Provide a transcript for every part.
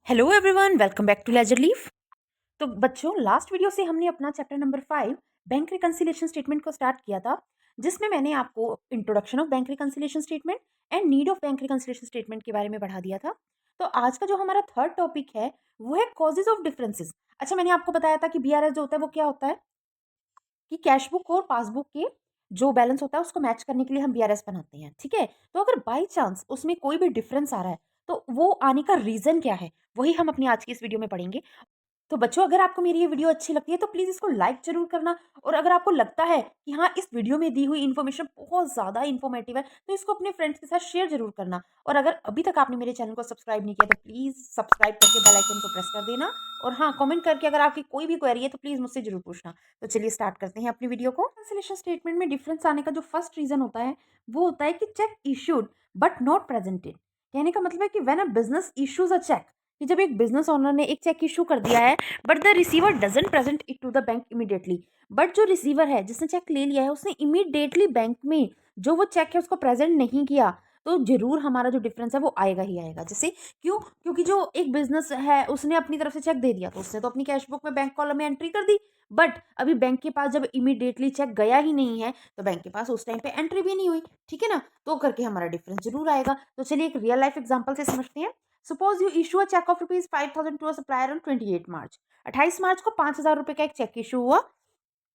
Hello everyone, welcome back to ledger leaf. तो बच्चों, last video से हमने अपना chapter number 5 bank reconciliation statement को स्टार्ट किया था, जिसमें मैंने आपको introduction of bank reconciliation statement and need of bank reconciliation statement के बारे में पढ़ा दिया था। तो आज का जो हमारा थर्ड टॉपिक है वो है कॉजेज ऑफ डिफरेंसेस। अच्छा, मैंने आपको बताया था कि बीआरएस जो होता है वो क्या होता है कि कैश बुक और पासबुक के जो बैलेंस होता है उसको मैच करने के लिए हम बीआरएस बनाते हैं। ठीक है, तो अगर बाई चांस उसमें कोई भी डिफरेंस आ रहा है तो वो आने का रीजन क्या है, वही हम अपनी आज की इस वीडियो में पढ़ेंगे। तो बच्चों, अगर आपको मेरी ये वीडियो अच्छी लगती है तो प्लीज़ इसको लाइक ज़रूर करना। और अगर आपको लगता है कि हाँ, इस वीडियो में दी हुई इन्फॉर्मेशन बहुत ज़्यादा इन्फॉर्मेटिव है तो इसको अपने फ्रेंड्स के साथ शेयर ज़रूर करना। और अगर अभी तक आपने मेरे चैनल को सब्सक्राइब नहीं किया तो प्लीज़ सब्सक्राइब करके बेल आइकन को प्रेस कर देना। और हाँ, कमेंट करके अगर आपकी कोई भी क्वेरी है तो प्लीज़ मुझसे ज़रूर पूछना। तो चलिए स्टार्ट करते हैं अपनी वीडियो को। कैंसिलेशन स्टेटमेंट में डिफरेंस आने का जो फर्स्ट रीज़न होता है वो होता है कि cheque issued but not presented. कहने का मतलब है कि when a business issues a cheque, कि जब एक बिजनेस ओनर ने एक चेक इशू कर दिया है but the receiver doesn't present it to the bank immediately, but जो रिसीवर है जिसने चेक ले लिया है उसने इमीडिएटली बैंक में जो वो चेक है उसको प्रेजेंट नहीं किया, तो जरूर हमारा जो डिफरेंस है वो आएगा ही आएगा। जैसे क्यों? क्योंकि जो एक बिजनेस है उसने अपनी तरफ से चेक दे दिया तो उसने तो अपनी कैश बुक में बैंक कॉलम में एंट्री कर दी, बट अभी बैंक के पास जब इमीडिएटली चेक गया ही नहीं है तो बैंक के पास उस टाइम पे एंट्री भी नहीं हुई। ठीक है ना, तो करके हमारा डिफरेंस जरूर आएगा। तो चलिए एक रियल लाइफ एग्जांपल से समझते हैं। Suppose you issue a cheque of ₹5,000 to a supplier on 28 March. 28 March को 5,000 रुपए का एक चेक इशू हुआ।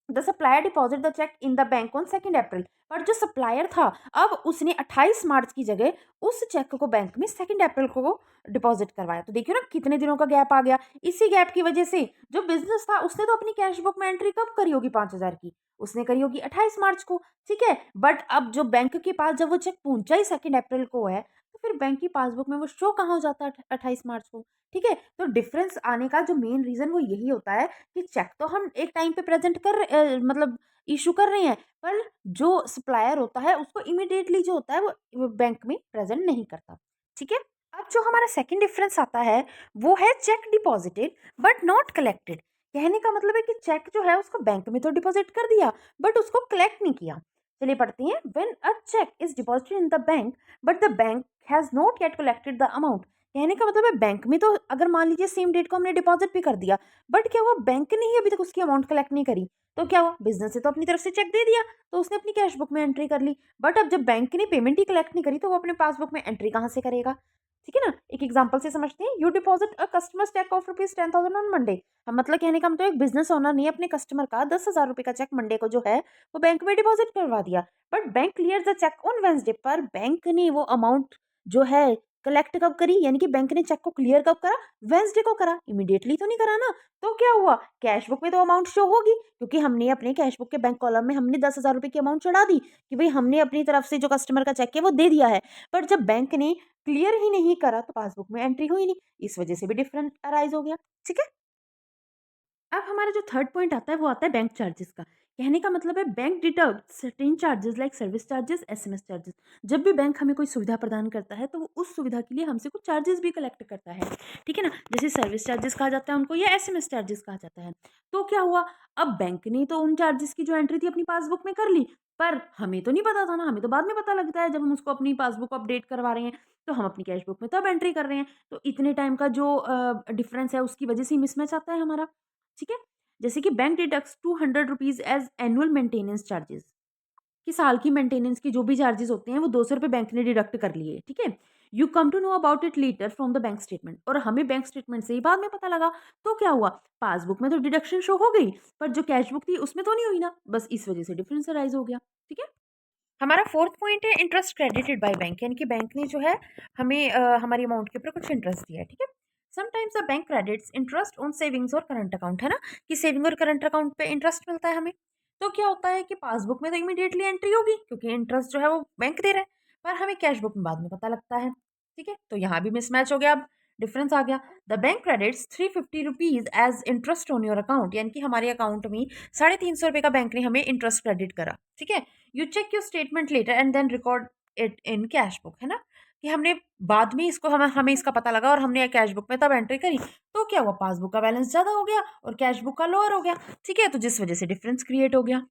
The supplier deposit the cheque in the bank on 2 April. पर जो सप्लायर था, अब उसने 28 मार्च की जगह उस चेक को बैंक में 2 अप्रैल को डिपॉजिट करवाया। तो देखिए ना, कितने दिनों का गैप आ गया। इसी गैप की वजह से जो बिजनेस था उसने तो अपनी कैश बुक में एंट्री कब करी होगी 5,000 की? उसने करी होगी 28 मार्च को। ठीक है, बट अब जो बैंक के पास जब वो चेक पहुंचा ही 2 अप्रैल को है तो फिर बैंक की पासबुक में वो शो कहाँ हो जाता है 28 मार्च को? ठीक है, तो डिफरेंस आने का जो मेन रीजन वो यही होता है कि चेक तो हम एक टाइम पे प्रेजेंट मतलब इशू कर रहे हैं, पर जो सप्लायर होता है उसको इमीडिएटली जो होता है वो बैंक में प्रेजेंट नहीं करता। ठीक है, अब जो हमारा सेकंड डिफरेंस आता है वो है check deposited but not collected. कहने का मतलब है कि चेक जो है उसको बैंक में तो डिपॉजिट कर दिया बट उसको कलेक्ट नहीं किया। चलिए पढ़ते हैं। When a cheque is deposited in the bank but the bank has not yet collected the amount. कहने का मतलब है बैंक में तो अगर मान लीजिए सेम डेट को हमने डिपॉजिट भी कर दिया, बट क्या हुआ, बैंक ने ही अभी तक उसकी अमाउंट कलेक्ट नहीं करी। तो क्या हुआ, बिजनेस से तो अपनी तरफ से चेक दे दिया तो उसने अपनी कैश बुक में एंट्री कर ली, बट अब जब बैंक ने पेमेंट ही कलेक्ट नहीं करी तो वो अपने पासबुक में एंट्री कहाँ से करेगा? ठीक है ना, एक एग्जांपल से समझते हैं। You deposit a customer cheque of ₹10,000 on Monday. हम मतलब कहने का मतलब एक बिजनेस ओनर ने अपने कस्टमर का 10,000 रुपए का चेक मंडे को जो है वो बैंक में डिपॉजिट करवा दिया, but bank clear the cheque on Wednesday. पर बैंक ने वो अमाउंट जो है कलेक्ट कब करी, यानी कि बैंक ने चेक को क्लियर कब करा? वेंसडे को करा, इमीडिएटली तो नहीं करा ना। तो क्या हुआ, कैश बुक में तो अमाउंट शो होगी क्योंकि हमने अपने कैश बुक के बैंक कॉलम में हमने 10,000 रुपए की अमाउंट चढ़ा दी कि भाई हमने अपनी तरफ से जो कस्टमर का चेक है वो दे दिया है। पर जब बैंक ने क्लियर ही नहीं करा तो पासबुक में एंट्री हुई नहीं, इस वजह से भी डिफरेंट अराइज हो गया। ठीक है, अब हमारा जो थर्ड पॉइंट आता है वो आता है बैंक चार्जेस का। कहने का मतलब है bank deduct certain charges like service charges, SMS charges. जब भी बैंक हमें कोई सुविधा प्रदान करता है तो वो उस सुविधा के लिए हमसे कुछ चार्जेस भी कलेक्ट करता है। ठीक है ना, जैसे सर्विस चार्जेस कहा जाता है उनको या एसएमएस चार्जेस कहा जाता है। तो क्या हुआ, अब बैंक ने तो उन चार्जेस की जो एंट्री थी अपनी पासबुक में कर ली, पर हमें तो नहीं पता था ना, हमें तो बाद में पता लगता है जब हम उसको अपनी पासबुक अपडेट करवा रहे हैं, तो हम अपनी कैश बुक में तब एंट्री कर रहे हैं। तो इतने टाइम का जो डिफरेंस है उसकी वजह से ही मिसमैच आता है हमारा। ठीक है, जैसे कि bank deducts ₹200 as annual maintenance charges, कि साल की मेंटेनेंस की जो भी चार्जेस होते हैं वो ₹200 बैंक ने डिडक्ट कर लिए। ठीक है, you come to know about it later from the bank statement. और हमें बैंक स्टेटमेंट से ही बाद में पता लगा। तो क्या हुआ, पासबुक में तो डिडक्शन शो हो गई पर जो कैश बुक थी उसमें तो नहीं हुई ना, बस इस वजह से डिफरेंस अराइज हो गया। ठीक है, हमारा फोर्थ पॉइंट है इंटरेस्ट क्रेडिटेड बाय बैंक, यानी कि बैंक ने जो है हमें हमारी अमाउंट के ऊपर कुछ इंटरेस्ट दिया है। ठीक है, sometimes the bank credits interest on savings और करंट अकाउंट, है ना, कि सेविंग और करंट अकाउंट पे इंटरेस्ट मिलता है हमें। तो क्या होता है कि पासबुक में तो इमीडिएटली एंट्री होगी क्योंकि इंटरेस्ट जो है वो बैंक दे रहा है, पर हमें कैश बुक में बाद में पता लगता है। ठीक है, तो यहाँ भी मिसमैच हो गया, अब डिफरेंस आ गया। The bank credits ₹350 as interest on your account, यानी कि हमारे अकाउंट में 350 रुपये का बैंक ने हमें इंटरेस्ट क्रेडिट करा। ठीक है, you check your statement later and then record it in cash book, है ना, कि हमने बाद में इसको हमें हमें इसका पता लगा और हमने कैश बुक में तब एंट्री करी। तो क्या हुआ, पासबुक का बैलेंस ज़्यादा हो गया और कैश बुक का लोअर हो गया। ठीक है, तो जिस वजह से डिफरेंस क्रिएट हो गया।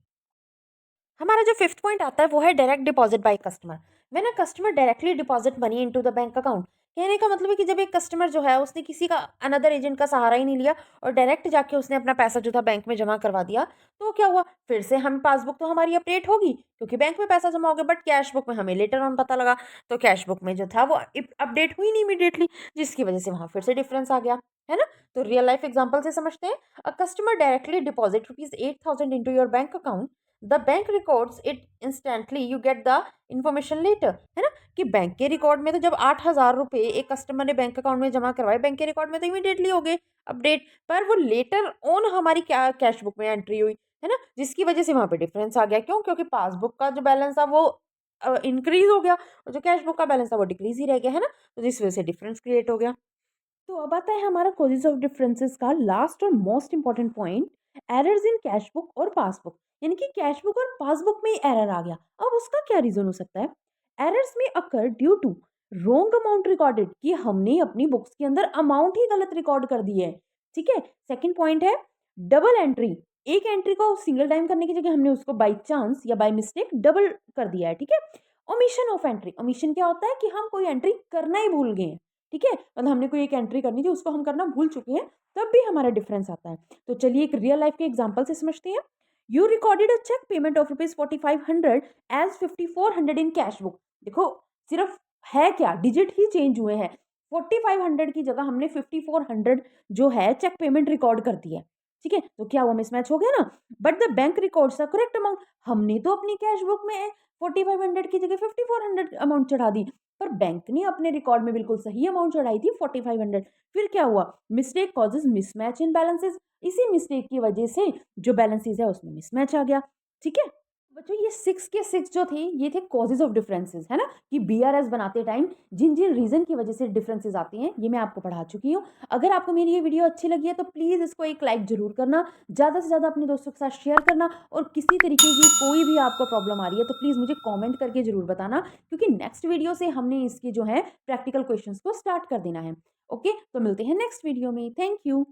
हमारा जो फिफ्थ पॉइंट आता है वो है direct deposit by customer. When a customer directly deposit money into the bank account. कहने का मतलब है कि जब एक कस्टमर जो है उसने किसी का अनदर एजेंट का सहारा ही नहीं लिया और डायरेक्ट जाके उसने अपना पैसा जो था बैंक में जमा करवा दिया, तो क्या हुआ, फिर से हम पासबुक तो हमारी अपडेट होगी क्योंकि बैंक में पैसा जमा हो गया, बट कैश बुक में हमें लेटर ऑन पता लगा तो कैश बुक में जो था वो अपडेट हुई नहीं इमीडिएटली, जिसकी वजह से वहां फिर से डिफरेंस आ गया, है ना। तो रियल लाइफ एग्जांपल से समझते हैं। A customer directly deposit ₹8,000 into your bank account, the bank records it instantly, you get the information later, है ना। कि बैंक के रिकॉर्ड में तो जब 8,000 रुपए एक कस्टमर ने बैंक अकाउंट में जमा करवाए, बैंक के रिकॉर्ड में तो इमीडिएटली हो गए अपडेट, पर वो लेटर ऑन हमारी क्या कैश बुक में एंट्री हुई, है ना, जिसकी वजह से वहां पे डिफरेंस आ गया। क्यों? क्योंकि पासबुक का जो बैलेंस था वो इंक्रीज हो गया और जो कैश बुक का बैलेंस था वो डिक्रीज ही रह गया, है ना। तो जिस वजह से डिफरेंस क्रिएट हो गया। तो अब आता है हमारा कॉजेज ऑफ डिफरेंसेस का लास्ट और most important point, errors in cash book और पासबुक। यानी कि कैश बुक और पासबुक में एरर आ गया। अब उसका क्या रीजन हो सकता है? एरर्स में occur due to wrong amount recorded, कि हमने अपनी बुक्स के अंदर अमाउंट ही गलत रिकॉर्ड कर दी है। ठीक है। सेकंड पॉइंट है डबल एंट्री, एक एंट्री को सिंगल टाइम करने की जगह हमने उसको बाय चांस या बाय मिस्टेक डबल कर दिया है। ठीक है। ओमिशन ऑफ एंट्री, ओमिशन क्या होता है कि हम कोई एंट्री करना ही भूल गए हैं। ठीक है, मतलब हमने कोई एक एंट्री करनी थी उसको हम करना भूल चुके हैं, तब भी हमारा डिफरेंस आता है। तो चलिए एक रियल लाइफ के एग्जांपल से समझते हैं। You recorded a cheque payment of ₹4500 as 5400 in cash book. देखो, सिर्फ है क्या, डिजिट ही चेंज हुए हैं। 4500 की जगह हमने 5400 जो है चेक पेमेंट रिकॉर्ड कर दी है। ठीक है, तो क्या हुआ, मिसमैच हो गया ना। But the bank records the correct amount, हमने तो अपनी कैश बुक में 4500 की जगह 5400 अमाउंट चढ़ा दी, पर बैंक ने अपने रिकॉर्ड में बिल्कुल सही अमाउंट चढ़ाई थी 4500। फिर क्या हुआ, मिस्टेक कॉजेज मिसमैच इन बैलेंसेस, इसी मिस्टेक की वजह से जो बैलेंसेस है उसमें मिसमैच आ गया। ठीक है। बच्चों ये 6 के 6 जो थे ये थे कॉजेज ऑफ डिफरेंसेस, है ना, कि बीआरएस बनाते टाइम जिन जिन रीजन की वजह से डिफरेंसेस आते हैं ये मैं आपको पढ़ा चुकी हूँ। अगर आपको मेरी ये वीडियो अच्छी लगी है तो प्लीज़ इसको एक लाइक जरूर करना, ज़्यादा से ज़्यादा अपने दोस्तों के साथ शेयर करना, और किसी तरीके की कोई भी आपको प्रॉब्लम आ रही है तो प्लीज़ मुझे कमेंट करके ज़रूर बताना, क्योंकि नेक्स्ट वीडियो से हमने इसके जो है प्रैक्टिकल क्वेश्चंस को स्टार्ट कर देना है। ओके, तो मिलते हैं नेक्स्ट वीडियो में। Thank you.